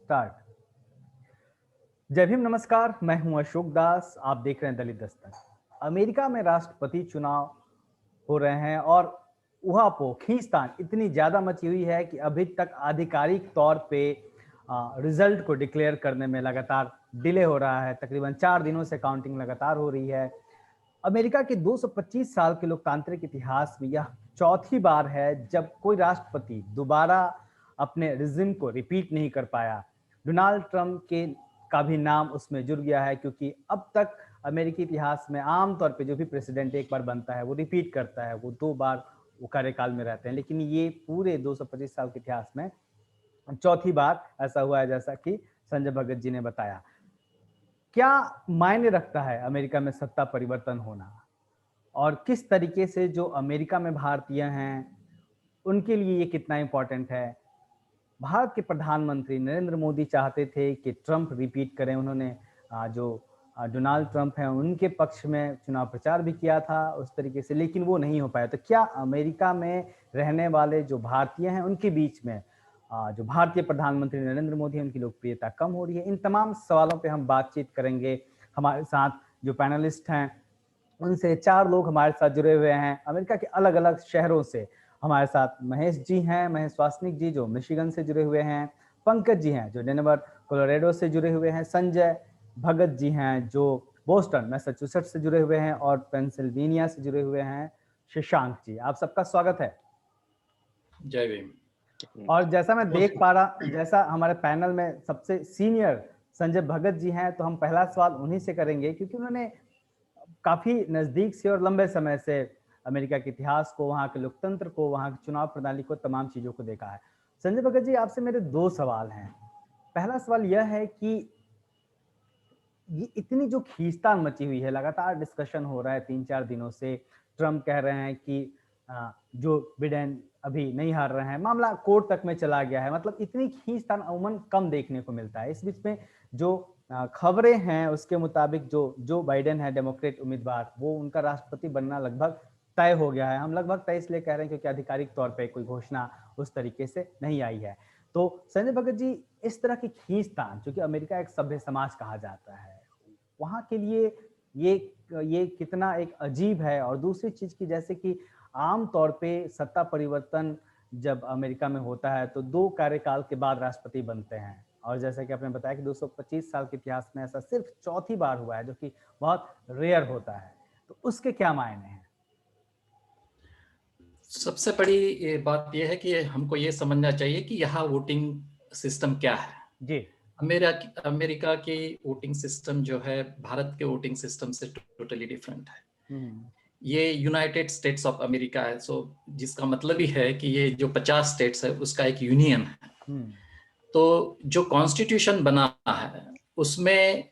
Start. जय भीम, नमस्कार। मैं हूं अशोक दास, आप देख रहे हैं दलित दस्तक। अमेरिका में राष्ट्रपति चुनाव हो रहे हैं और उहापोह खींचतान इतनी ज्यादा मची हुई है कि अभी तक आधिकारिक तौर पे रिजल्ट को डिक्लेयर करने में लगातार डिले हो रहा है। तकरीबन 4 दिनों से काउंटिंग लगातार हो रही है। अमेरिका के 225 साल के लोकतांत्रिक इतिहास में यह चौथी बार है जब कोई राष्ट्रपति दोबारा अपने रिजिम को रिपीट नहीं कर पाया। डोनाल्ड ट्रंप के का भी नाम उसमें जुड़ गया है, क्योंकि अब तक अमेरिकी इतिहास में आमतौर पे जो भी प्रेसिडेंट एक बार बनता है वो रिपीट करता है, वो 2 बार वो कार्यकाल में रहते हैं। लेकिन ये पूरे 225 साल के इतिहास में चौथी बार ऐसा हुआ है, जैसा कि संजय भगत जी ने बताया। क्या मायने रखता है अमेरिका में सत्ता परिवर्तन होना, और किस तरीके से जो अमेरिका में भारतीय हैं उनके लिए ये कितना इंपॉर्टेंट है? भारत के प्रधानमंत्री नरेंद्र मोदी चाहते थे कि ट्रंप रिपीट करें। उन्होंने जो डोनाल्ड ट्रंप हैं उनके पक्ष में चुनाव प्रचार भी किया था उस तरीके से, लेकिन वो नहीं हो पाया। तो क्या अमेरिका में रहने वाले जो भारतीय हैं उनके बीच में जो भारतीय प्रधानमंत्री नरेंद्र मोदी हैं उनकी लोकप्रियता कम हो रही है? इन तमाम सवालों पे हम बातचीत करेंगे। हमारे साथ जो पैनलिस्ट हैं उनसे 4 लोग हमारे साथ जुड़े हुए हैं अमेरिका के अलग अलग शहरों से। हमारे साथ महेश जी हैं, महेश वासनिक जी जो मिशिगन से जुड़े हुए हैं, पंकज जी हैं जो डेनवर कोलोराडो से जुड़े हुए हैं, संजय भगत जी हैं जो बोस्टन मैसाचुसेट्स से जुड़े हुए हैं, और पेंसिल्वेनिया से जुड़े हुए हैं शशांक जी। आप सबका स्वागत है। जय भीम। और जैसा मैं देख पा रहा, जैसा हमारे पैनल में सबसे सीनियर संजय भगत जी हैं, तो हम पहला सवाल उन्हीं से करेंगे, क्योंकि उन्होंने काफी नजदीक से और लंबे समय से अमेरिका के इतिहास को, वहां के लोकतंत्र को, वहां की चुनाव प्रणाली को, तमाम चीजों को देखा है। संजय भगत जी, आपसे मेरे 2 सवाल हैं। पहला सवाल यह है कि ये इतनी जो खींचतान मची हुई है, लगातार डिस्कशन हो रहा है 3-4 दिनों से। ट्रम्प कह रहे हैं कि जो बिडेन अभी नहीं हार रहे हैं, मामला कोर्ट तक में चला गया है। मतलब इतनी खींचतान अमूमन कम देखने को मिलता है। इस बीच में जो खबरें हैं उसके मुताबिक जो बाइडेन है डेमोक्रेट उम्मीदवार, वो उनका राष्ट्रपति बनना लगभग तय हो गया है। हम लगभग तय इसलिए कह रहे हैं क्योंकि आधिकारिक तौर पे कोई घोषणा उस तरीके से नहीं आई है। तो संजय भगत जी, इस तरह की खींचतान, क्योंकि अमेरिका एक सभ्य समाज कहा जाता है, वहां के लिए ये कितना एक अजीब है? और दूसरी चीज की, जैसे कि आम तौर पे सत्ता परिवर्तन जब अमेरिका में होता है तो 2 कार्यकाल के बाद राष्ट्रपति बनते हैं, और जैसा कि आपने बताया कि 225 साल के इतिहास में ऐसा सिर्फ चौथी बार हुआ है, जो कि बहुत रेयर होता है। तो उसके क्या मायने हैं? सबसे बड़ी बात यह है कि हमको ये समझना चाहिए कि यहाँ वोटिंग सिस्टम क्या है। जी। अमेरिका की वोटिंग सिस्टम जो है भारत के वोटिंग सिस्टम से टोटली डिफरेंट है। ये यूनाइटेड स्टेट्स ऑफ अमेरिका है, सो जिसका मतलब ही है कि ये जो 50 स्टेट्स है उसका एक यूनियन है। तो जो कॉन्स्टिट्यूशन बना है उसमें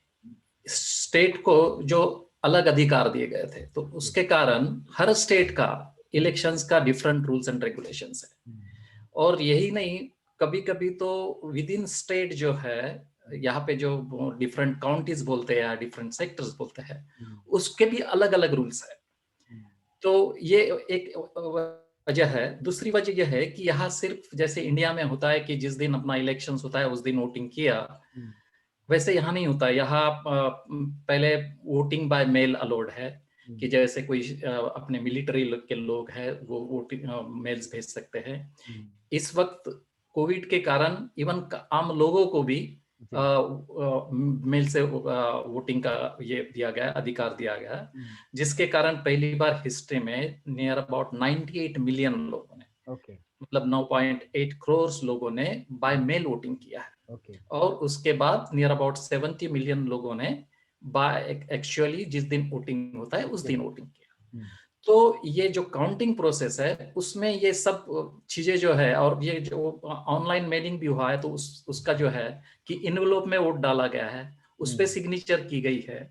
स्टेट को जो अलग अधिकार दिए गए थे, तो उसके कारण हर स्टेट का इलेक्शंस का डिफरेंट रूल्स एंड रेगुलेशंस है। और यही नहीं, कभी कभी तो विद इन स्टेट जो है, यहाँ पे जो डिफरेंट काउंटीज बोलते हैं या डिफरेंट सेक्टर्स बोलते हैं, उसके भी अलग अलग रूल्स है। तो ये एक वजह है। दूसरी वजह यह है कि यहाँ सिर्फ जैसे इंडिया में होता है कि जिस दिन अपना इलेक्शंस होता है उस दिन वोटिंग किया, वैसे यहाँ नहीं होता। यहाँ पहले वोटिंग बाय मेल अलाउड है, कि जैसे कोई अपने मिलिट्री के लोग हैं वो वोटिंग मेल्स भेज सकते हैं। इस वक्त कोविड के कारण इवन आम लोगों को भी मेल से वोटिंग का ये दिया गया, अधिकार दिया गया, जिसके कारण पहली बार हिस्ट्री में नियर अबाउट 98 मिलियन लोगों ने, मतलब 9.8 करोड़ लोगों ने बाय मेल वोटिंग किया है। और उसके बाद नियर अबाउट 70 मिलियन लोगों ने बाय एक्चुअली जिस दिन वोटिंग होता है उस दिन वोटिंग किया। तो ये जो काउंटिंग प्रोसेस है उसमें ये सब चीजें जो है, और ये जो ऑनलाइन मेलिंग भी हुआ है, तो उसका जो है कि इनवेलप में वोट डाला गया है, उस पे सिग्नेचर की गई है।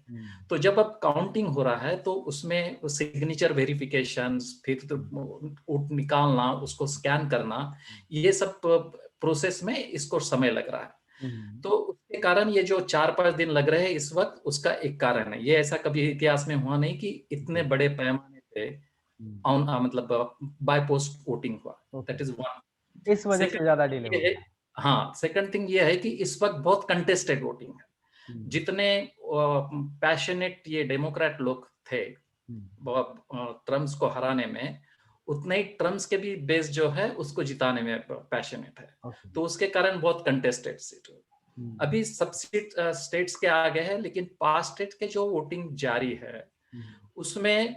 तो जब अब काउंटिंग हो रहा है तो उसमें सिग्नेचर वेरिफिकेशन, फिर तो वोट निकालना, उसको स्कैन करना, ये सब प्रोसेस में इसको समय लग रहा है। तो उसके कारण ये जो 4-5 दिन लग रहे हैं इस वक्त, उसका एक कारण है। ये ऐसा कभी इतिहास में हुआ नहीं कि इतने बड़े पैमाने पे मतलब बाय पोस्ट वोटिंग हुआ। That is one. इस वजह से ज्यादा डिले हो गया। हाँ, सेकंड थिंग ये है कि इस वक्त बहुत कंटेस्टेड वोटिंग है। जितने पैशनेट ये डेमोक्रेट लोग थे ट्रम्प्स को हराने में, उतने ही ट्रम्प्स के भी बेस जो है उसको जिताने में पैशनेट है। तो उसके कारण बहुत कंटेस्टेड सीट है। अभी सब सीट स्टेट्स के आगे है, लेकिन 5 स्टेट के जो वोटिंग जारी है उसमें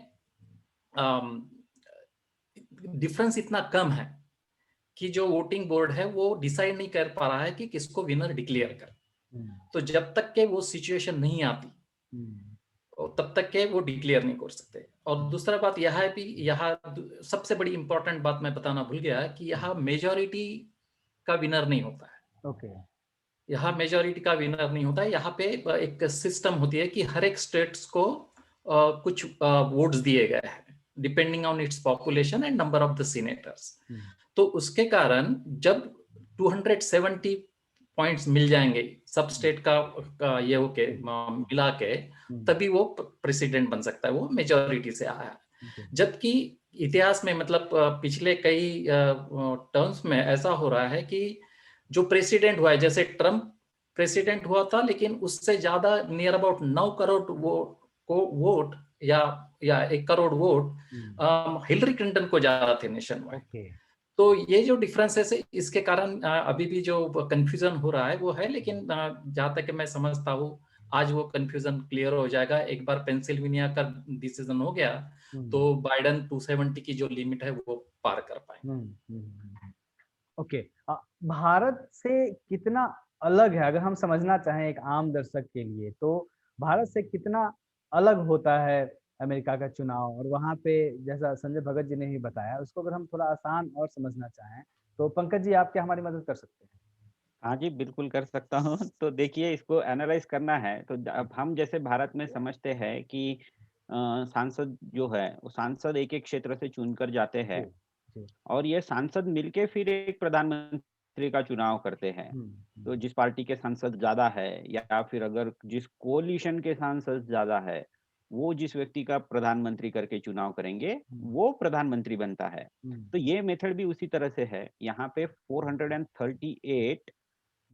डिफरेंस इतना कम है कि जो वोटिंग बोर्ड है वो डिसाइड नहीं कर पा रहा है कि किसको विनर डिक्लेयर कर। तो जब तक के वो सिचुएशन नहीं आती तब तक के वो डिक्लेयर नहीं कर सकते। और दूसरा बात यह है भी, यहाँ सबसे बड़ी इंपॉर्टेंट बात मैं बताना भूल गया कि यहाँ मेजॉरिटी का विनर नहीं होता है। यहाँ मेजॉरिटी का विनर नहीं होता है। यहाँ पे एक सिस्टम होती है कि हर एक स्टेट्स को कुछ वोट्स दिए गए हैं depending on its population and number of the senators. तो उसके कारण जब 270 पॉइंट्स मिल जाएंगे सब स्टेट का ये होके मिला के, तभी वो प्रेसिडेंट बन सकता है। वो मेजॉरिटी से आया है। जबकि इतिहास में मतलब पिछले कई टर्म्स में ऐसा हो रहा है कि जो प्रेसिडेंट हुआ है, जैसे ट्रम्प प्रेसिडेंट हुआ था, लेकिन उससे ज्यादा नियर अबाउट 9 करोड़ वोट या 1 करोड़ वोट हिलरी क्लिंटन को ज्यादा थे नेशन वाइड। तो ये जो डिफरेंस है इसके कारण अभी भी जो कंफ्यूजन हो रहा है वो है। लेकिन जहां तक मैं समझता हूँ आज वो कंफ्यूजन क्लियर हो जाएगा। एक बार पेंसिल्वेनिया का डिसीजन हो गया तो बाइडेन 270 की जो लिमिट है वो पार कर पाएंगे। ओके, भारत से कितना अलग है, अगर हम समझना चाहें एक आम दर्शक के लिए, तो भारत से कितना अलग होता है अमेरिका का चुनाव? और वहाँ पे जैसा संजय भगत जी ने ही बताया, उसको अगर हम थोड़ा आसान और समझना चाहें तो पंकज जी आप क्या हमारी मदद कर सकते हैं? हाँ जी, बिल्कुल कर सकता हूँ। तो देखिए, इसको एनालाइज करना है तो अब हम जैसे भारत में समझते हैं कि सांसद जो है वो सांसद एक-एक क्षेत्र से चुनकर जाते हैं और ये सांसद मिलके फिर एक प्रधानमंत्री का चुनाव करते हैं। तो जिस पार्टी के सांसद ज़्यादा है या फिर अगर जिस कोalition के सांसद ज़्यादा है, वो जिस व्यक्ति का प्रधानमंत्री करके चुनाव करेंगे, वो प्रधानमंत्री बनता है। तो ये मेथड भी उसी तरह से है। यहाँ पे 438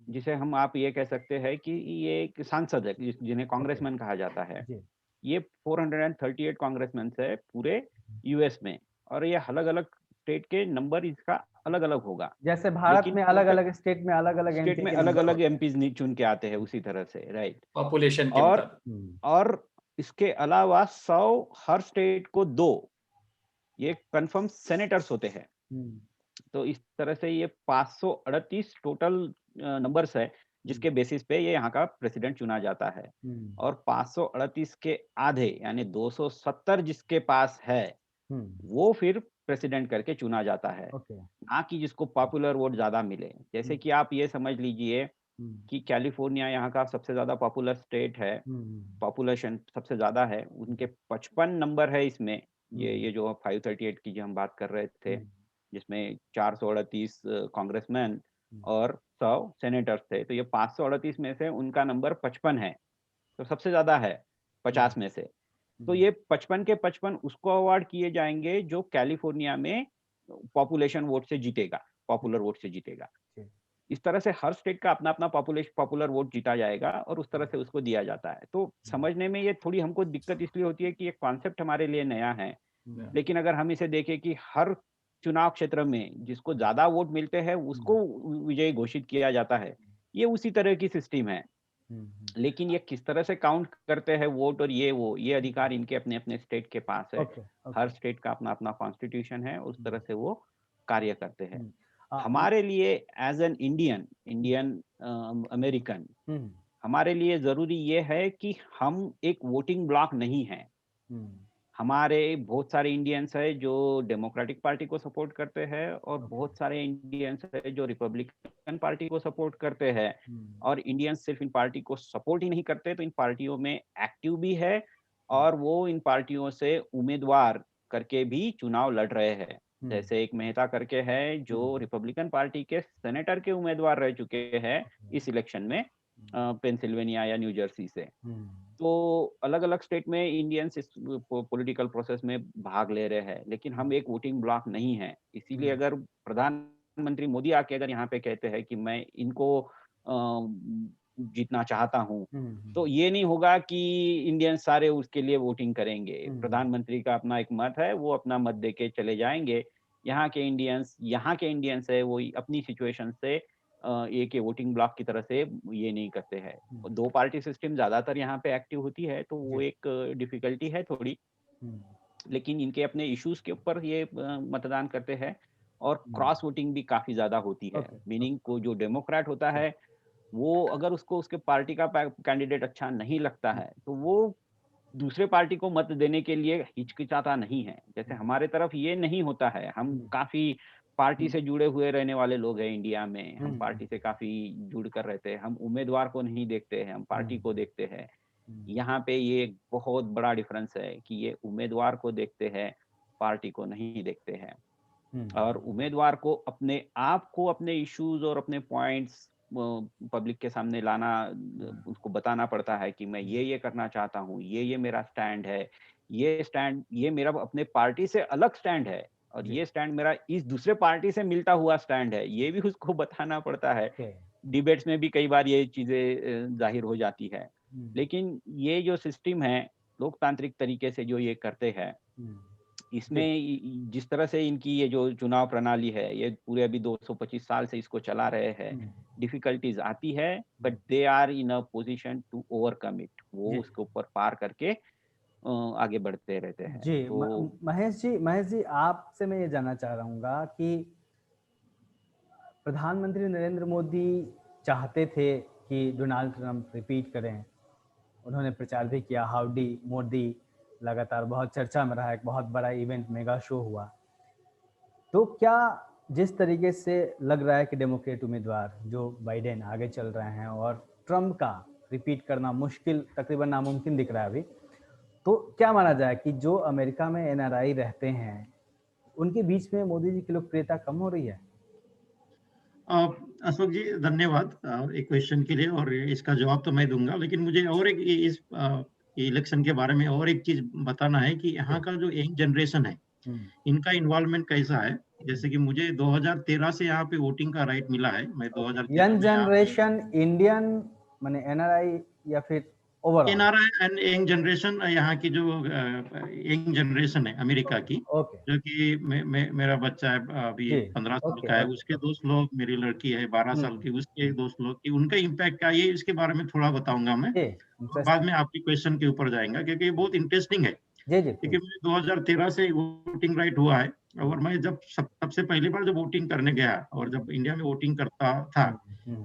जिसे हम आप ये कह सकते हैं कि ये एक सांसद है जिन्हें कांग्रेसमैन कहा जाता है। ये 438 कांग्रेसमैन है पूरे यूएस में और ये अलग-अलग स्टेट के नंबर इसका अलग-अलग होगा। जैसे भारत में अलग-अलग स्टेट में अलग-अलग स्टेट में अलग-अलग एमपीज चुन के आते हैं उसी तरह से, राइट? पॉपुलेशन के मुताबिक। और इसके अलावा 100 हर स्टेट को 2 ये कंफर्म सेनेटर्स होते हैं। तो इस तरह से ये 538 टोटल नंबर्स है जिसके बेसिस पे ये यहाँ का प्रेसिडेंट चुना जाता है। और 538 के आधे यानी 270 जिसके पास है वो फिर प्रेसिडेंट करके चुना जाता है, ना कि जिसको पॉपुलर वोट ज्यादा मिले। जैसे कि आप ये समझ लीजिए कि कैलिफोर्निया यहाँ का सबसे ज्यादा पॉपुलर स्टेट है, पॉपुलेशन सबसे ज्यादा है, उनके 55 नंबर है इसमें। ये जो 538 की जो हम बात कर रहे थे, जिसमें 438 कांग्रेसमैन और 100 सेनेटर्स थे, तो ये 538 में से उनका नंबर 55 है, तो सबसे ज्यादा है 50 में से। तो ये 55 के 55 उसको अवार्ड किए जाएंगे जो कैलिफोर्निया में पॉपुलेशन वोट से जीतेगा, पॉपुलर वोट से जीतेगा। इस तरह से हर स्टेट का अपना-अपना पॉपुलर वोट जीता जाएगा और उस तरह से उसको दिया जाता है। तो समझने में ये थोड़ी हमको दिक्कत इसलिए होती है कि ये कॉन्सेप्ट हमारे लिए नया है। लेकिन अगर हम इसे देखें कि हर चुनाव क्षेत्र में जिसको ज्यादा वोट मिलते हैं उसको विजयी घोषित किया जाता है, ये उसी तरह की सिस्टम है। लेकिन ये किस तरह से काउंट करते हैं वोट और ये अधिकार इनके अपने-अपने स्टेट के पास है। हर स्टेट का अपना-अपना कॉन्स्टिट्यूशन है, उस तरह से वो कार्य करते हैं। हमारे लिए एज एन इंडियन अमेरिकन हमारे लिए जरूरी ये है कि हम एक वोटिंग ब्लॉक नहीं है। हमारे बहुत सारे इंडियंस है जो डेमोक्रेटिक पार्टी को सपोर्ट करते हैं और बहुत सारे इंडियंस है जो रिपब्लिकन पार्टी को सपोर्ट करते हैं। और इंडियंस सिर्फ इन पार्टी को सपोर्ट ही नहीं करते, तो इन पार्टियों में एक्टिव भी है और वो इन पार्टियों से उम्मीदवार करके भी चुनाव लड़ रहे हैं। जैसे एक मेहता करके है जो रिपब्लिकन पार्टी के सेनेटर के उम्मीदवार रह चुके हैं इस इलेक्शन में, पेंसिल्वेनिया या न्यू जर्सी से। तो अलग-अलग स्टेट में इंडियंस इस पॉलिटिकल प्रोसेस में भाग ले रहे हैं, लेकिन हम एक वोटिंग ब्लॉक नहीं है। इसीलिए अगर प्रधानमंत्री मोदी आके अगर यहाँ पे कहते हैं कि मैं इनको जीतना चाहता हूँ, तो ये नहीं होगा कि इंडियन सारे उसके लिए वोटिंग करेंगे। प्रधानमंत्री का अपना एक मत है, वो अपना मत देके चले जाएँगे। यहाँ के इंडियंस है, वो अपनी सिचुएशन से एक वोटिंग ब्लॉक की तरह से ये नहीं करते हैं। 2 पार्टी सिस्टम ज़्यादातर यहाँ पे एक्टिव होती है, तो वो एक डिफ़िकल्टी है थोड़ी। लेकिन इनके अपने इश्यूज़ के ऊपर ये मतदान करते हैं और क्रॉस वोटिंग भी काफ़ी ज़्यादा होती है। मीनिंग को जो डेमोक्रेट होता है, वो अगर उसको उसके पार्टी का कैंडिडेट अच्छा नहीं लगता है, तो वो दूसरे पार्टी को मत देने के लिए हिचकिचाता नहीं है। जैसे हमारे तरफ ये नहीं होता है, हम काफ़ी पार्टी से जुड़े हुए रहने वाले लोग हैं इंडिया में, हम पार्टी से काफ़ी जुड़ कर रहते हैं, हम उम्मीदवार को नहीं देखते हैं, हम पार्टी को देखते हैं। यहाँ पे ये एक बहुत बड़ा डिफरेंस है कि ये उम्मीदवार को देखते हैं, पार्टी को नहीं देखते हैं। और उम्मीदवार को अपने आप को अपने इश्यूज और अपने पॉइंट्स पब्लिक के सामने लाना, उसको बताना पड़ता है कि मैं ये करना चाहता हूँ, ये मेरा स्टैंड है, ये मेरा अपने पार्टी से अलग स्टैंड है और ये स्टैंड मेरा इस दूसरे पार्टी से मिलता हुआ स्टैंड है, ये भी उसको बताना पड़ता है। डिबेट्स में भी कई बार ये चीजें जाहिर हो जाती है। लेकिन ये जो सिस्टम है लोकतांत्रिक तरीके से जो ये करते हैं, इसमें जिस तरह से इनकी ये जो चुनाव प्रणाली है, ये पूरे अभी 225 साल से इसको चला रहे हैं। डिफिकल्टीज आती है, but they are in a position to overcome it. वो उसके ऊपर पार करके आगे बढ़ते रहते हैं। जी, तो महेश जी आपसे मैं ये जानना चाह रहा कि प्रधानमंत्री नरेंद्र मोदी चाहते थे कि डोनाल्ड ट्रंप रिपीट करें। उन्होंने प्रचार भी किया, हाउडी मोदी लगातार बहुत चर्चा में रहा, एक बहुत बड़ा इवेंट मेगा शो हुआ। तो क्या जिस तरीके से लग रहा है कि डेमोक्रेट उम्मीदवार जो बाइडेन आगे चल रहे हैं और ट्रंप का रिपीट करना मुश्किल, तकरीबन नामुमकिन दिख रहा है अभी, तो क्या माना जाए कि जो अमेरिका में एनआरआई रहते हैं उनके बीच में मोदी जी की लोकप्रियता कम हो रही है? अशोक जी धन्यवाद एक क्वेश्चन के लिए, और इसका जवाब तो मैं दूंगा, लेकिन मुझे और एक इस इलेक्शन के बारे में और एक चीज बताना है कि यहाँ का जो यंग जनरेशन है, इनका इन्वॉल्वमेंट कैसा है। जैसे कि मुझे 2013 से यहाँ पे वोटिंग का राइट मिला है। मैं 2013 यंग जनरेशन इंडियन माने एनआरआई या फिर overall? NRI and young generation, यहाँ की जो यंग जनरेशन है अमेरिका की, जो कि मेरा बच्चा है अभी 15 साल का है, उसके दोस्त लोग, मेरी लड़की है 12 साल की, उसके दोस्त लोग की, उनका इम्पैक्ट क्या है, इसके बारे में थोड़ा बताऊंगा मैं। बाद में आपकी क्वेश्चन के ऊपर जाएगा, क्योंकि ये बहुत इंटरेस्टिंग है। क्योंकि मुझे 2013 से वोटिंग राइट हुआ है, और मैं जब सबसे पहली बार जब वोटिंग करने गया और जब इंडिया में वोटिंग करता था,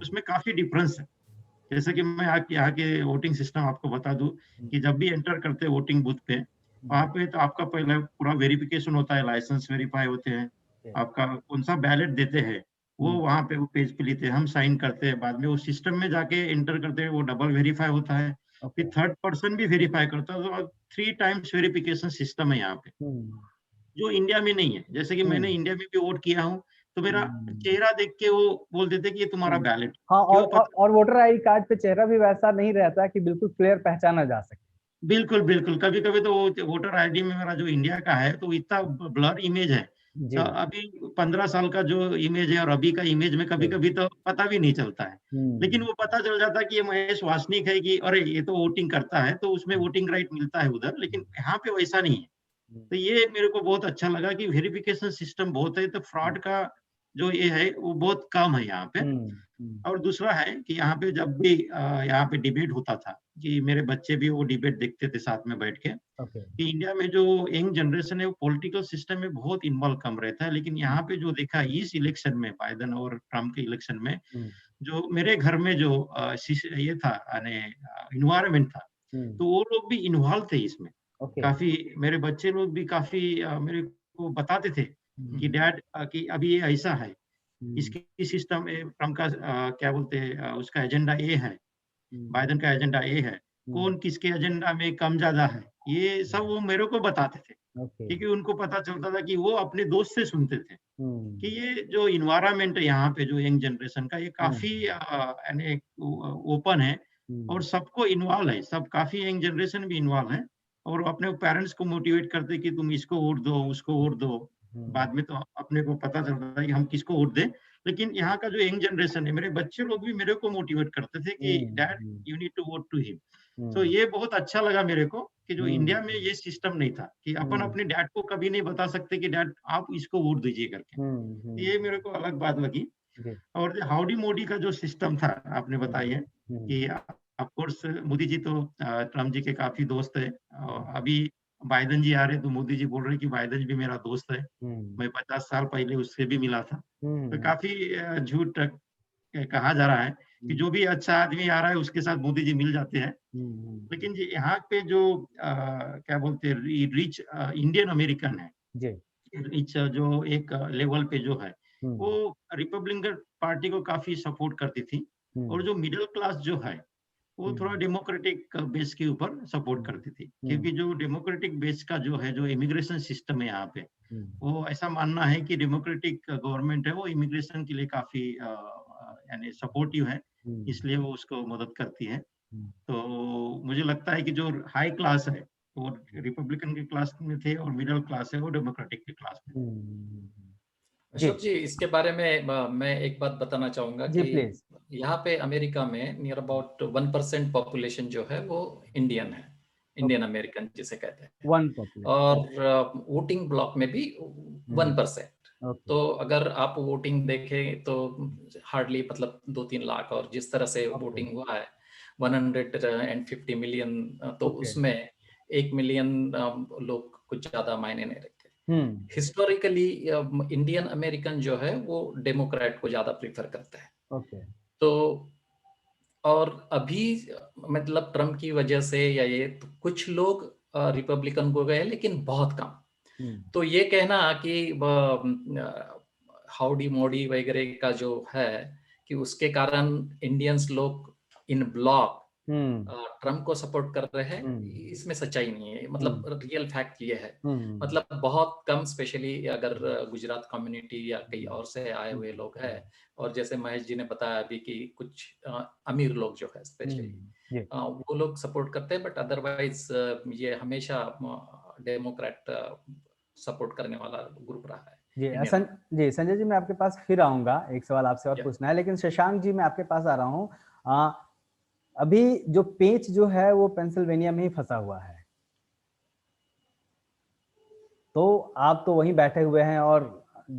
उसमें काफी डिफरेंस है। जैसे कि मैं यहाँ के वोटिंग सिस्टम आपको बता दूं कि जब भी एंटर करते हैं वोटिंग बूथ पे, वहाँ पे तो आपका पहले पूरा वेरिफिकेशन होता है, लाइसेंस वेरीफाई होते हैं, आपका कौन सा बैलेट देते हैं वो वहाँ पे वो पेज पे लेते हैं, हम साइन करते हैं, बाद में वो सिस्टम में जाके एंटर करते हैं, वो डबल वेरीफाई होता है, फिर थर्ड पर्सन भी वेरीफाई करता है, तो 3 टाइम्स वेरिफिकेशन सिस्टम है यहाँ पे, जो इंडिया में नहीं है। जैसे कि मैंने इंडिया में भी वोट किया हूँ, तो मेरा चेहरा देख के वो बोल देते कि ये तुम्हारा बैलेट। हाँ, और वोटर आई कार्ड पे चेहरा भी वैसा नहीं रहता कि बिल्कुल क्लियर पहचाना जा सके। बिल्कुल बिल्कुल, कभी कभी तो वोटर आईडी में मेरा जो इंडिया का है तो इतना ब्लर इमेज है, तो अभी 15 साल का जो इमेज है और अभी का इमेज में कभी कभी तो पता भी नहीं चलता है। लेकिन वो पता चल जाता है कि ये महेश वासनिक है, कि अरे ये तो वोटिंग करता है, तो उसमें वोटिंग राइट मिलता है उधर। लेकिन यहाँ पे वैसा नहीं है, तो ये मेरे को बहुत अच्छा लगा कि वेरिफिकेशन सिस्टम बहुत है, तो फ्रॉड का जो ये है वो बहुत कम है यहाँ पे। और दूसरा है कि यहाँ पे जब भी यहाँ पे डिबेट होता था, कि मेरे बच्चे भी वो डिबेट देखते थे साथ में बैठ के, कि इंडिया में जो यंग जनरेशन है वो पॉलिटिकल सिस्टम में बहुत इन्वॉल्व कम रहता है। लेकिन यहाँ पे जो देखा इस इलेक्शन में, बाइडेन और ट्रम्प के इलेक्शन में, जो मेरे घर में जो ये था इन्वायरमेंट था, तो वो लोग भी इन्वॉल्व थे इसमें। काफी मेरे बच्चे लोग भी काफी मेरे को बताते थे कि डैड कि अभी ये ऐसा है, इसकी सिस्टम ट्रम्प का क्या बोलते हैं उसका एजेंडा ये है, बाइडेन का एजेंडा ये है, कौन किसके एजेंडा में कम ज्यादा है, ये सब वो मेरे को बताते थे। क्योंकि उनको पता चलता था कि वो अपने दोस्त से सुनते थे कि ये जो इन्वायरमेंट है यहाँ पे जो यंग जनरेशन का, ये काफी ओपन है और सबको इन्वॉल्व है, सब काफी यंग जनरेशन भी इन्वॉल्व है, और अपने पेरेंट्स को मोटिवेट करते कि तुम इसको वोट दो, उसको वोट दो। बाद में तो अपने को पता चलता है कि हम किसको वोट दें, लेकिन यहाँ का जो यंग जनरेशन है, मेरे बच्चे लोग भी मेरे को मोटिवेट करते थे कि dad you need to vote to him. तो ये बहुत अच्छा लगा मेरे को कि जो इंडिया में ये सिस्टम नहीं था कि अपन अपने डैड को कभी नहीं बता सकते कि डैड आप इसको वोट दीजिए करके। ये मेरे को अलग बात लगी। और हाउडी मोदी का जो सिस्टम था आपने बताई है कि ऑफ कोर्स मोदी जी तो ट्रम्प जी के काफी दोस्त है। अभी बाइडेन जी आ रहे तो मोदी जी बोल रहे कि बाइडेन भी मेरा दोस्त है, मैं 50 साल पहले उससे भी मिला था। तो काफी झूठ कहा जा रहा है कि जो भी अच्छा आदमी आ रहा है उसके साथ मोदी जी मिल जाते हैं। लेकिन जी यहाँ पे जो क्या बोलते हैं रिच इंडियन अमेरिकन है, रिच जो एक लेवल पे जो है वो रिपब्लिकन पार्टी को काफी सपोर्ट करती थी। और जो मिडिल क्लास जो है वो थोड़ा डेमोक्रेटिक बेस के ऊपर सपोर्ट करती थी, क्योंकि जो डेमोक्रेटिक बेस का जो है जो इमिग्रेशन सिस्टम है यहाँ पे, वो ऐसा मानना है कि डेमोक्रेटिक गवर्नमेंट है वो इमिग्रेशन के लिए काफी यानी सपोर्टिव है, इसलिए वो उसको मदद करती है। तो मुझे लगता है कि जो हाई क्लास है वो रिपब्लिकन के क्लास में थे और मिडिल क्लास है वो डेमोक्रेटिक के क्लास में। अशोक जी, इसके बारे में मैं एक बात बताना चाहूंगा कि यहाँ पे अमेरिका में नियर अबाउट 1% पॉपुलेशन जो है वो इंडियन है, इंडियन अमेरिकन जिसे कहते हैं, और वोटिंग ब्लॉक में भी 1%। तो अगर आप वोटिंग देखें तो हार्डली मतलब 2-3 लाख, और जिस तरह से वोटिंग हुआ है 150 मिलियन, तो उसमें 1 मिलियन लोग कुछ ज्यादा मायने नहीं रखते। हिस्टोरिकली इंडियन अमेरिकन जो है वो डेमोक्रेट को ज्यादा प्रीफर करता है। तो और अभी मतलब ट्रम्प की वजह से या ये तो कुछ लोग रिपब्लिकन को गए, लेकिन बहुत कम। तो ये कहना कि हाउडी मोडी वगैरह का जो है कि उसके कारण इंडियंस लोग इन ब्लॉक ट्रम्प को सपोर्ट कर रहे हैं, इसमें सच्चाई नहीं है। मतलब रियल फैक्ट ये है, मतलब बहुत कम, स्पेशली अगर गुजरात कम्युनिटी या कहीं और से आए हुए लोग हैं, और जैसे महेश जी ने बताया अभी कि कुछ अमीर लोग जो है स्पेशली वो लोग सपोर्ट करते हैं, बट अदरवाइज ये हमेशा डेमोक्रेट सपोर्ट करने वाला ग्रुप रहा है। जी संजय जी, मैं आपके पास फिर आऊंगा, एक सवाल आपसे और पूछना है, लेकिन शशांक जी मैं आपके पास आ रहा हूँ। अभी जो पेच जो है वो पेंसिल्वेनिया में ही फंसा हुआ है, तो आप तो वहीं बैठे हुए हैं, और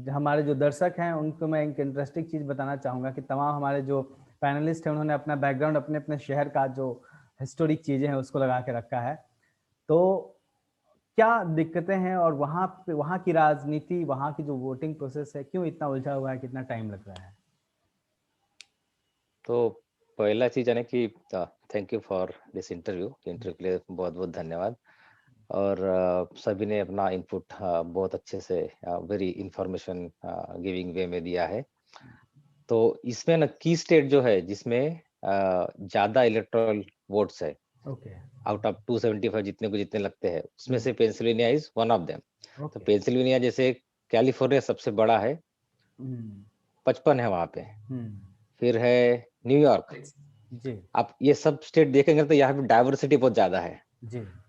हमारे जो दर्शक हैं उनको मैं एक इंटरेस्टिंग चीज बताना चाहूंगा कि तमाम हमारे जो पैनलिस्ट हैं उन्होंने अपना बैकग्राउंड अपने अपने शहर का जो हिस्टोरिक चीजें हैं उसको लगा के रखा है। तो क्या दिक्कतें हैं, और वहाँ की राजनीति, वहाँ की जो वोटिंग प्रोसेस है, क्यों इतना उलझा हुआ है, कितना टाइम लग रहा है? तो पहला चीज है ना कि thank you for this interview के लिए बहुत बहुत धन्यवाद। और सभी ने अपना इनपुट बहुत अच्छे से वेरी इंफॉर्मेशन गिविंग वे में दिया है। तो इसमें ना की स्टेट जो है जिसमें ज्यादा इलेक्टोरल वोट्स है, आउट ऑफ 275 जितने लगते हैं, उसमें से Pennsylvania is one of them. तो पेंसिल्वेनिया जैसे कैलिफोर्निया सबसे बड़ा है, 55 है वहां पे। फिर है न्यूयॉर्क। आप ये सब स्टेट देखेंगे तो यहाँ पे डाइवर्सिटी बहुत ज्यादा है।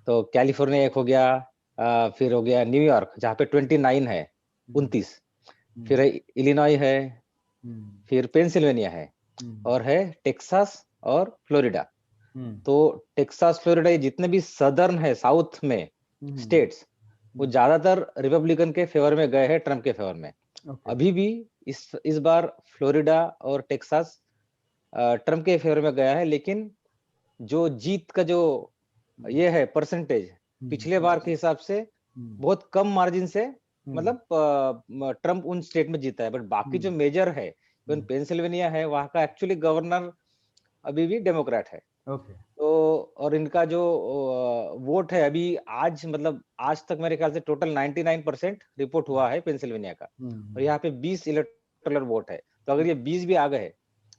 तो कैलिफोर्निया एक हो गया, फिर हो गया न्यूयॉर्क जहाँ पे 29 है, 29। फिर है इलिनॉय है, फिर पेंसिल्वेनिया है, और है टेक्सास और फ्लोरिडा। तो टेक्सास फ्लोरिडा ये जितने भी सदर्न है साउथ में स्टेट्स, वो ज्यादातर रिपब्लिकन के फेवर में गए हैं, ट्रम्प के फेवर में। अभी भी इस बार फ्लोरिडा और टेक्सास ट्रम्प के फेवर में गया है, लेकिन जो जीत का जो ये है परसेंटेज पिछले बार के हिसाब से बहुत कम मार्जिन से, मतलब ट्रम्प उन स्टेट में जीता है। बट बाकी जो मेजर है, पेंसिल्वेनिया है, वहां का एक्चुअली गवर्नर अभी भी डेमोक्रेट है। तो और इनका जो वोट है अभी आज, मतलब आज तक मेरे ख्याल से टोटल 99% रिपोर्ट हुआ है पेंसिल्वेनिया का, और यहाँ पे 20 इलेक्टोरल वोट है। तो अगर ये 20 भी आ गए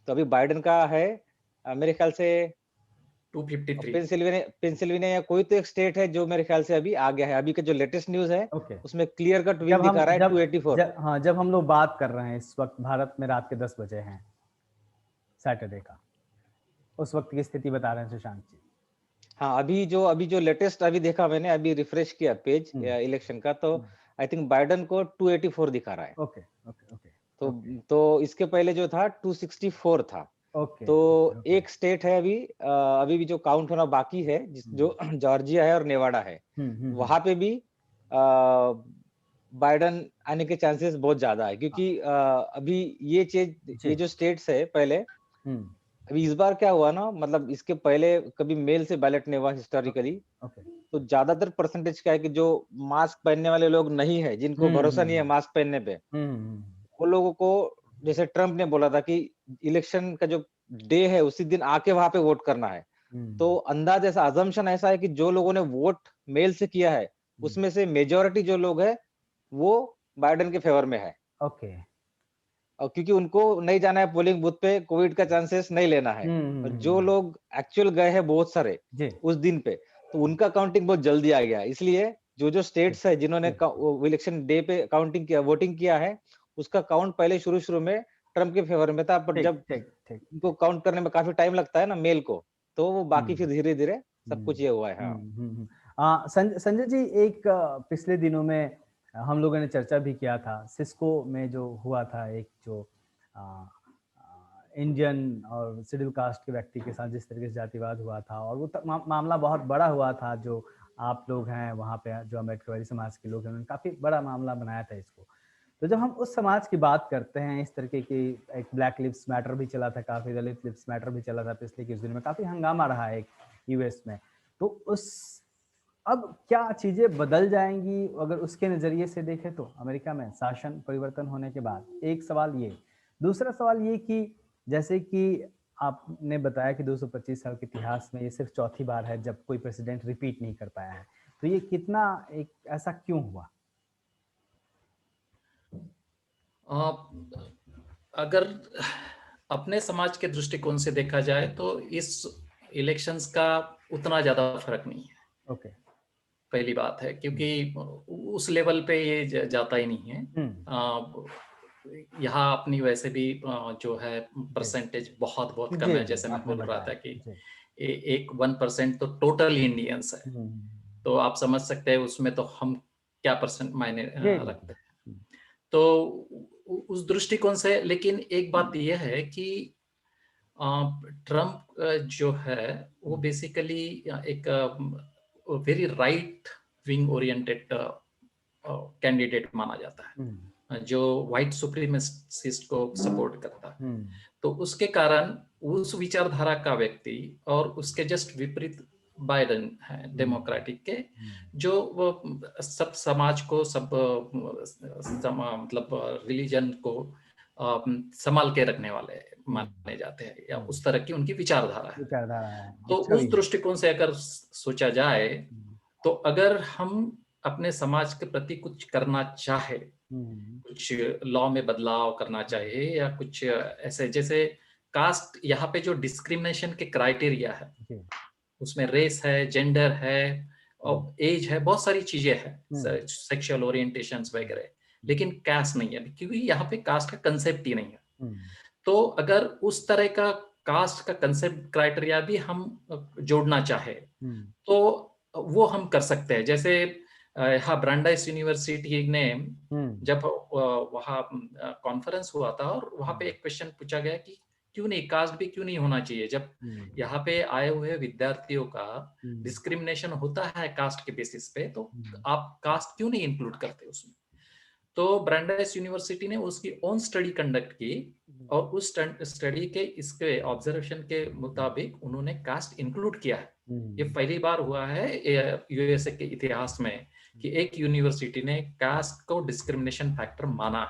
तो अभी बाइडेन का है मेरे ख्याल से 253। पेंसिल्वेनिया या कोई तो एक स्टेट है जो मेरे ख्याल से अभी आ गया है। अभी का जो लेटेस्ट न्यूज है उसमें क्लियर कट विन दिखा रहा है 284। हाँ, जब हम लोग बात कर रहे हैं इस वक्त भारत में रात के 10 बजे हैं सैटरडे का, उस वक्त की स्थिति बता रहे हैं शशांक जी। हाँ, अभी जो लेटेस्ट अभी देखा मैंने, अभी रिफ्रेश किया पेज इलेक्शन का, तो आई थिंक बाइडेन को 284 दिखा रहा है। ओके। तो इसके पहले जो था 264 था। तो एक स्टेट है अभी भी जो काउंट होना बाकी है, जो जॉर्जिया है और नेवाडा है। वहां पे भी बाइडेन आने के चांसेस बहुत ज्यादा है, क्योंकि अभी ये जो स्टेट्स है पहले, अभी इस बार क्या हुआ ना, मतलब इसके पहले कभी मेल से बैलेट नहीं हुआ हिस्टोरिकली। तो ज्यादातर परसेंटेज क्या है कि जो मास्क पहनने वाले लोग नहीं है, जिनको भरोसा नहीं है मास्क पहनने पे, वो लोगों को, जैसे ट्रम्प ने बोला था कि इलेक्शन का जो डे है उसी दिन आके वहां पे वोट करना है। तो अंदाज ऐसा, अजम्पशन ऐसा है कि जो लोगों ने वोट मेल से किया है उसमें से मेजॉरिटी जो लोग है वो बाइडेन के फेवर में है। और क्योंकि उनको नहीं जाना है पोलिंग बूथ पे, कोविड का चांसेस नहीं लेना है। और जो लोग एक्चुअल गए हैं बहुत सारे उस दिन पे, तो उनका काउंटिंग बहुत जल्दी आ गया। इसलिए जो स्टेट्स है जिन्होंने इलेक्शन डे पे काउंटिंग किया, वोटिंग किया है, उसका काउंट पहले शुरू में ट्रम्प के फेवर में था। पर जब उनको काउंट करने में काफी टाइम लगता है ना मेल को, तो वो बाकी फिर धीरे धीरे सब कुछ ये हुआ है। हाँ। संजय जी, एक पिछले दिनों में हम लोगों ने चर्चा भी किया था, सिस्को में जो हुआ था, एक जो इंडियन और शेड्यूल कास्ट के व्यक्ति के साथ जिस तरीके से जातिवाद हुआ था, और वो मामला बहुत बड़ा हुआ था। जो आप लोग हैं वहाँ पे, जो अम्बेडकरवादी समाज के लोग हैं, उन्होंने काफी बड़ा मामला बनाया था इसको। तो जब हम उस समाज की बात करते हैं, इस तरीके की, एक ब्लैक लिव्स मैटर भी चला था, काफी दलित लिव्स मैटर भी चला था पिछले कुछ दिनों में, काफी हंगामा रहा है एक यूएस में। तो अब क्या चीजें बदल जाएंगी अगर उसके नजरिए से देखें तो अमेरिका में शासन परिवर्तन होने के बाद? एक सवाल ये। दूसरा सवाल ये कि जैसे कि आपने बताया कि 225 साल के इतिहास में ये सिर्फ चौथी बार है जब कोई प्रेसिडेंट रिपीट नहीं कर पाया है, तो ये कितना ऐसा क्यों हुआ? अगर अपने समाज के दृष्टिकोण से देखा जाए तो इस इलेक्शंस का उतना ज्यादा फर्क नहीं है। पहली बात है, क्योंकि उस लेवल पे ये जाता ही नहीं है। यहाँ अपनी वैसे भी जो है परसेंटेज बहुत कम है। जैसे मैं बोल रहा था कि 1% तो टोटल इंडियंस है, तो आप समझ सकते हैं उसमें तो हम क्या परसेंट मायने रखते हैं। तो उस दृष्टिकोण से, लेकिन एक बात यह है कि ट्रम्प जो है वो बेसिकली एक very right wing oriented candidate माना जाता है, जो व्हाइट सुप्रीमेसिस्ट को सपोर्ट करता है। तो उसके कारण उस विचारधारा का व्यक्ति, और उसके जस्ट विपरीत बाइडेन है डेमोक्रेटिक के, जो वो सब समाज को, सब मतलब रिलीजन को संभाल के रखने वाले माने जाते हैं, या उस तरह की उनकी विचारधारा है। तो उस दृष्टिकोण से अगर सोचा जाए, तो अगर हम अपने समाज के प्रति कुछ करना चाहे, कुछ लॉ में बदलाव करना चाहिए, या कुछ ऐसे, जैसे कास्ट, यहाँ पे जो डिस्क्रिमिनेशन के क्राइटेरिया है उसमें रेस है, जेंडर है, और एज है, बहुत सारी चीजें हैं, सेक्सुअल ओरिएंटेशंस वगैरह, लेकिन कास्ट नहीं है, क्योंकि यहाँ पे कास्ट का कंसेप्ट ही नहीं है। तो अगर उस तरह का कास्ट का कंसेप्ट क्राइटेरिया भी हम जोड़ना चाहे तो वो हम कर सकते हैं। जैसे यहाँ ब्रांडाइस यूनिवर्सिटी ने जब वहाँ कॉन्फ्रेंस हुआ था, और वहाँ पे एक क्वेश्चन पूछा गया कि क्यों नहीं, कास्ट भी क्यों नहीं होना चाहिए, जब यहाँ पे आए हुए विद्यार्थियों का डिस्क्रिमिनेशन होता है कास्ट के बेसिस पे, तो आप कास्ट क्यों नहीं इंक्लूड करते उसमें? तो ब्रांडाइस यूनिवर्सिटी ने उसकी ओन स्टडी कंडक्ट की, और उस स्टडी के इसके ऑब्जर्वेशन के मुताबिक उन्होंने कास्ट इंक्लूड किया है। ये पहली बार हुआ है यूएसए के इतिहास में कि एक यूनिवर्सिटी ने कास्ट को डिस्क्रिमिनेशन फैक्टर माना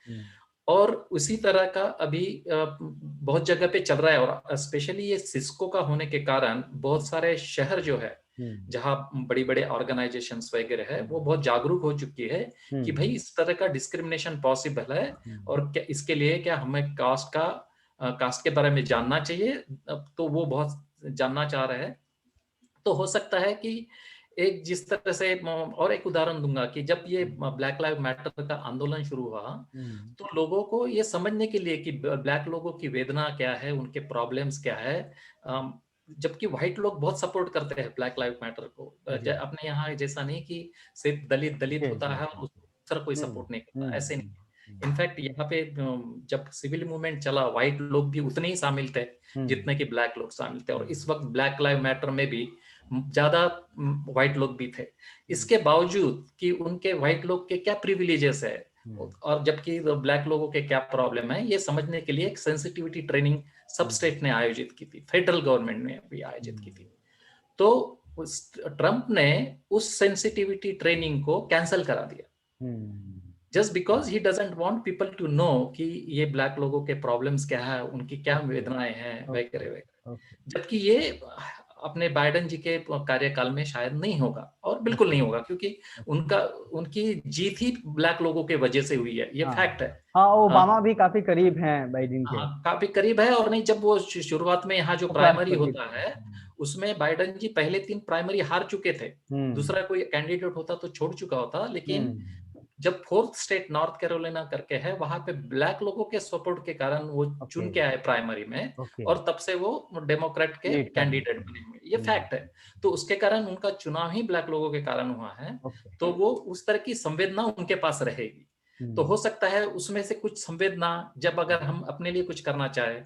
है। और उसी तरह का अभी बहुत जगह पे चल रहा है, और स्पेशली ये सिस्को का होने के कारण बहुत सारे शहर जो है जहाँ बड़ी बड़े ऑर्गेनाइजेशंस वगैरह है, वो बहुत जागरूक हो चुकी है कि भाई इस तरह का डिस्क्रिमिनेशन पॉसिबल है, और क्या इसके लिए क्या हमें कास्ट के बारे में जानना चाहिए। तो वो बहुत जानना चाह रहे हैं। तो हो सकता है कि एक जिस तरह से, और एक उदाहरण दूंगा कि जब ये ब्लैक लाइव मैटर का आंदोलन शुरू हुआ, तो लोगों को ये समझने के लिए कि ब्लैक लोगों की वेदना क्या है, उनके प्रॉब्लम्स क्या है, जबकि व्हाइट लोग बहुत सपोर्ट करते हैं ब्लैक लाइव मैटर को। अपने यहाँ जैसा नहीं कि सिर्फ दलित होता है और दूसरा कोई सपोर्ट नहीं करता, ऐसे नहीं। इनफैक्ट यहाँ पे जब सिविल मूवमेंट चला, व्हाइट लोग भी उतने ही शामिल थे जितने कि ब्लैक लोग शामिल थे, और इस वक्त ब्लैक लाइव मैटर में भी ज्यादा व्हाइट लोग भी थे। इसके बावजूद कि उनके व्हाइट लोग के क्या प्रिविलेजेस है और जबकि ब्लैक लोगों के क्या प्रॉब्लम है, ये समझने के लिए एक सेंसिटिविटी ट्रेनिंग सब स्टेट ने आयोजित की थी, फेडरल गवर्नमेंट ने भी आयोजित की थी। तो ट्रंप ने उस सेंसिटिविटी ट्रेनिंग को कैंसिल करा दिया, just because he doesn't want people to know कि ये ब्लैक लोगों के प्रॉब्लम्स क्या है, उनकी क्या वेदनाएं हैं वगैरह वगैरह। जबकि ये अपने बाइडेन जी के कार्यकाल में शायद नहीं होगा, और बिल्कुल नहीं होगा, क्योंकि उनकी जीत ही ब्लैक लोगों के वजह से हुई है, ये फैक्ट है। हाँ, ओबामा भी काफी करीब हैं बाइडेन के। हाँ, काफी करीब है। और नहीं, जब वो शुरुआत में यहाँ जो प्राइमरी होता है उसमें बाइडेन जी पहले 3 प्राइमरी हार चुके थे, दूसरा कोई कैंडिडेट होता तो छोड़ चुका होता, लेकिन जब 4th स्टेट नॉर्थ कैरोलिना करके है, वहां पे ब्लैक लोगों के सपोर्ट के कारण वो चुन के आए प्राइमरी में, और तब से वो डेमोक्रेट के कैंडिडेट बने हुए, ये फैक्ट है। तो उसके कारण उनका चुनाव ही ब्लैक लोगों के कारण हुआ है, तो वो उस तरह की संवेदना उनके पास रहेगी। तो हो सकता है उसमें से कुछ संवेदना, जब अगर हम अपने लिए कुछ करना चाहे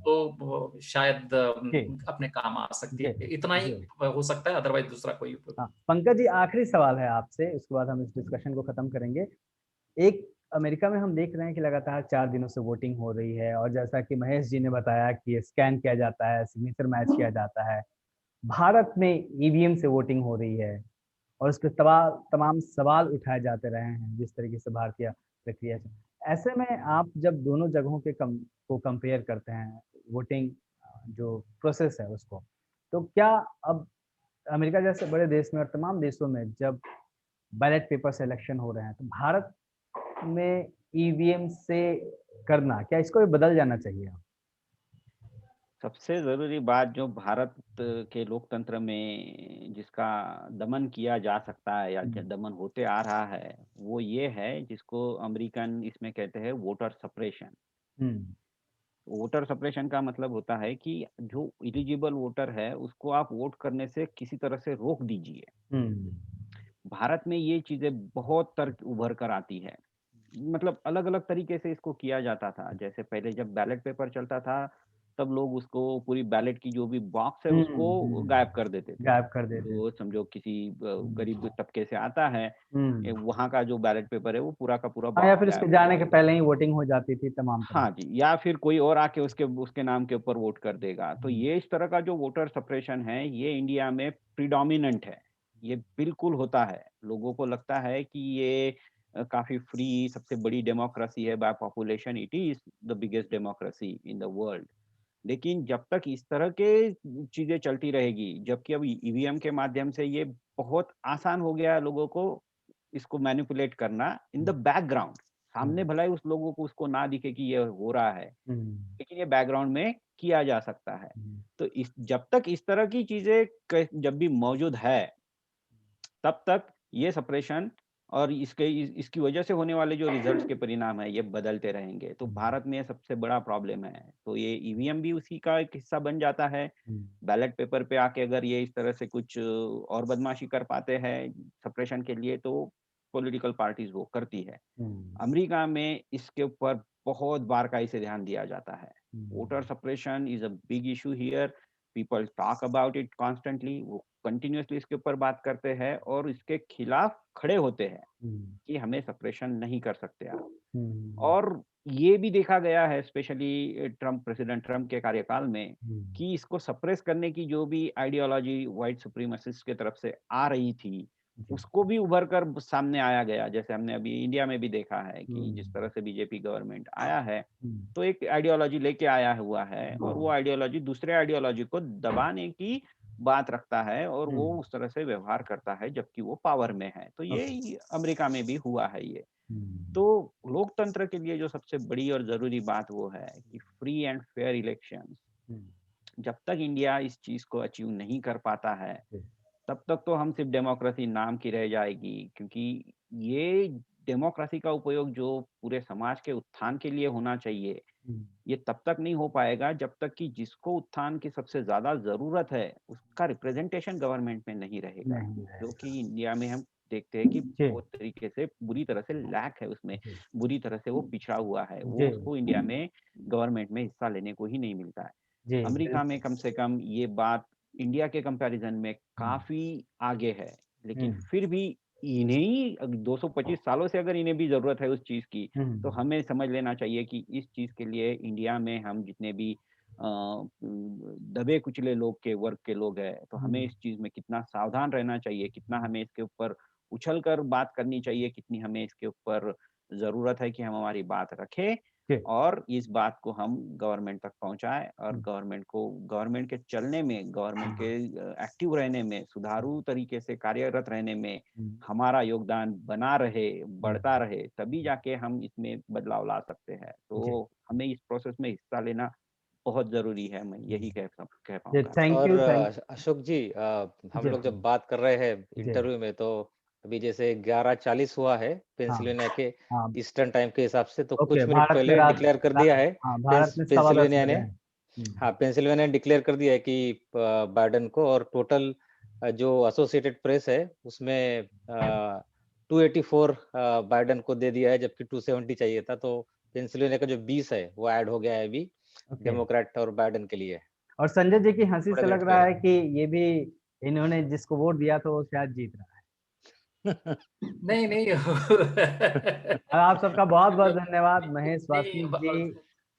तो शायद अपने काम आ सकती है, इतना ही हो सकता है, अदरवाइज दूसरा कोई। पंकज जी, आखिरी सवाल है आपसे, उसके बाद हम इस डिस्कशन को खत्म करेंगे। एक अमेरिका में हम देख रहे हैं कि लगातार 4 दिनों से वोटिंग हो रही है, और जैसा कि महेश जी ने बताया कि स्कैन किया जाता है, सिग्नेचर मैच किया जाता है। भारत में ईवीएम से वोटिंग हो रही है, और उस पर तमाम सवाल उठाए जाते रहे हैं जिस तरीके से भारतीय प्रक्रिया से। ऐसे में आप जब दोनों जगहों के को कंपेयर करते हैं, वोटिंग जो प्रोसेस है उसको, तो क्या अब अमेरिका जैसे बड़े देश में और तमाम देशों में जब बैलेट पेपर से इलेक्शन हो रहे हैं, तो भारत में ईवीएम से करना, क्या इसको भी बदल जाना चाहिए? सबसे जरूरी बात जो भारत के लोकतंत्र में जिसका दमन किया जा सकता है या दमन होते आ रहा है, वो ये है जिसको अमेरिकन इसमें कहते हैं वोटर सप्रेशन। वोटर सप्रेशन का मतलब होता है कि जो एलिजिबल वोटर है उसको आप वोट करने से किसी तरह से रोक दीजिए। भारत में ये चीजें बहुत तर्क उभर कर आती है, मतलब अलग अलग तरीके से इसको किया जाता था। जैसे पहले जब बैलेट पेपर चलता था तब लोग उसको पूरी बैलेट की जो भी बॉक्स है उसको गायब कर देते थे। तो समझो किसी गरीब तबके से आता है, वहाँ का जो बैलेट पेपर है वो पूरा का पूरा या फिर उसके जाने के पहले ही वोटिंग हो जाती थी तमाम। हाँ जी, या फिर कोई और आके उसके नाम के ऊपर वोट कर देगा। तो ये इस तरह का जो वोटर सप्रेशन है ये इंडिया में प्रीडोमिनेंट है, ये बिल्कुल होता है। लोगों को लगता है कि ये काफी फ्री, सबसे बड़ी डेमोक्रेसी है by population, it is the biggest democracy in the world. लेकिन जब तक इस तरह के चीजें चलती रहेगी, जबकि अब ईवीएम के माध्यम से ये बहुत आसान हो गया है लोगों को इसको मैनिपुलेट करना इन द बैकग्राउंड। सामने भला ही उस लोगों को उसको ना दिखे कि ये हो रहा है, लेकिन ये बैकग्राउंड में किया जा सकता है। तो जब तक इस तरह की चीजें जब भी मौजूद है, तब तक ये सप्रेशन और इसकी वजह से होने वाले जो रिजल्ट्स के परिणाम है ये बदलते रहेंगे। तो भारत में सबसे बड़ा प्रॉब्लम है। तो ये ईवीएम भी उसी का एक हिस्सा बन जाता है। बैलेट पेपर पे आके अगर ये इस तरह से कुछ और बदमाशी कर पाते हैं सप्रेशन के लिए, तो पॉलिटिकल पार्टीज वो करती है। अमेरिका में इसके ऊपर बहुत बारकाई से ध्यान दिया जाता है। Voter suppression is a big issue here, people talk about it constantly. वो कंटिन्यूअसली इसके ऊपर बात करते हैं और इसके खिलाफ खड़े होते हैं कि हमें सप्रेशन नहीं कर सकते आप। और ये भी देखा गया है स्पेशली प्रेसिडेंट ट्रम्प के कार्यकाल में कि इसको सप्रेस करने की जो भी आइडियोलॉजी व्हाइट सुप्रीमेसिस्ट के तरफ से आ रही थी, उसको भी उभर कर सामने आया गया। जैसे हमने अभी इंडिया में भी देखा है कि जिस तरह से बीजेपी गवर्नमेंट आया है तो एक आइडियोलॉजी लेके आया हुआ है, और वो आइडियोलॉजी दूसरे आइडियोलॉजी को दबाने की बात रखता है और वो उस तरह से व्यवहार करता है जबकि वो पावर में है। तो ये अमेरिका में भी हुआ है ये। तो लोकतंत्र के लिए जो सबसे बड़ी और जरूरी बात वो है कि फ्री एंड फेयर इलेक्शंस। जब तक इंडिया इस चीज को अचीव नहीं कर पाता है तब तक तो हम सिर्फ डेमोक्रेसी नाम की रह जाएगी, क्योंकि ये डेमोक्रेसी का उपयोग जो पूरे समाज के उत्थान के लिए होना चाहिए, ये तब तक नहीं हो पाएगा जब तक कि जिसको उत्थान की सबसे ज्यादा जरूरत है उसका रिप्रेजेंटेशन गवर्नमेंट में नहीं रहेगा। जो कि इंडिया में हम देखते हैं कि बहुत तरीके से बुरी तरह से लैक है उसमें, बुरी तरह से वो पिछड़ा हुआ है, वो उसको इंडिया में गवर्नमेंट में हिस्सा लेने को ही नहीं मिलता है। अमेरिका में कम से कम ये बात इंडिया के कंपैरिजन में काफी आगे है, लेकिन फिर भी इन्हें ही 225 सालों से अगर इन्हें भी जरूरत है उस चीज की, तो हमें समझ लेना चाहिए कि इस चीज के लिए इंडिया में हम जितने भी दबे कुचले लोग के वर्ग के लोग हैं, तो हमें इस चीज में कितना सावधान रहना चाहिए, कितना हमें इसके ऊपर उछल कर बात करनी चाहिए, कितनी हमें इसके ऊपर जरूरत है कि हम हमारी बात रखें और इस बात को हम गवर्नमेंट तक पहुंचाएं और गवर्नमेंट के चलने में, गवर्नमेंट के एक्टिव रहने में, सुधारू तरीके से कार्यरत रहने में हमारा योगदान बना रहे, बढ़ता रहे, तभी जाके हम इसमें बदलाव ला सकते हैं। तो हमें इस प्रोसेस में हिस्सा लेना बहुत जरूरी है, मैं यही कह पाऊंगा। और अशोक जी, हम लोग जब बात कर रहे हैं इंटरव्यू में, तो अभी जैसे 11:40 हुआ है पेंसिल्वेनिया के ईस्टर्न टाइम के हिसाब से, तो कुछ मिनट पहले डिक्लेयर कर दिया है पेंसिल्वेनिया ने, पेंसिल्वेनिया ने डिक्लेयर कर दिया है कि बाइडेन को, और टोटल जो एसोसिएटेड प्रेस है उसमें 284 बाइडेन को दे दिया है, जबकि 270 चाहिए था। तो पेंसिल्वेनिया का जो 20 है वो ऐड हो गया है अभी डेमोक्रेट और बाइडेन के लिए। और संजय जी की हंसी से लग रहा है कि ये भी इन्होंने जिसको वोट दिया था वो शायद जीत रहा है। नहीं आप सबका बहुत बहुत धन्यवाद, महेश वासनिक जी,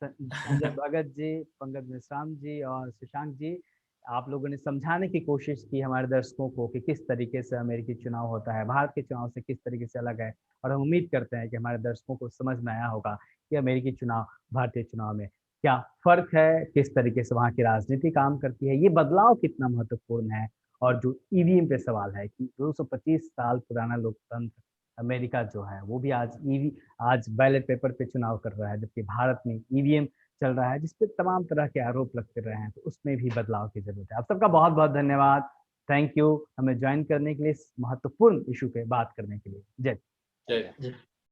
संजय भगत जी, पंकज मेश्राम जी और शशांक जी। आप लोगों ने समझाने की कोशिश की हमारे दर्शकों को कि किस तरीके से अमेरिकी चुनाव होता है, भारत के चुनाव से किस तरीके से अलग है, और हम उम्मीद करते हैं कि हमारे दर्शकों को समझ में आया होगा कि अमेरिकी चुनाव भारतीय चुनाव में क्या फर्क है, किस तरीके से वहाँ की राजनीति काम करती है, ये बदलाव कितना महत्वपूर्ण है। और जो ईवीएम पे सवाल है कि 225 साल पुराना लोकतंत्र अमेरिका जो है वो भी आज बैलेट पेपर पे चुनाव कर रहा है, जबकि भारत में ईवीएम चल रहा है जिसपे तमाम तरह के आरोप लगते रहे हैं। तो उसमें भी बदलाव की जरूरत है। आप सबका बहुत बहुत धन्यवाद, थैंक यू हमें ज्वाइन करने के लिए, इस महत्वपूर्ण इशू पे बात करने के लिए। जय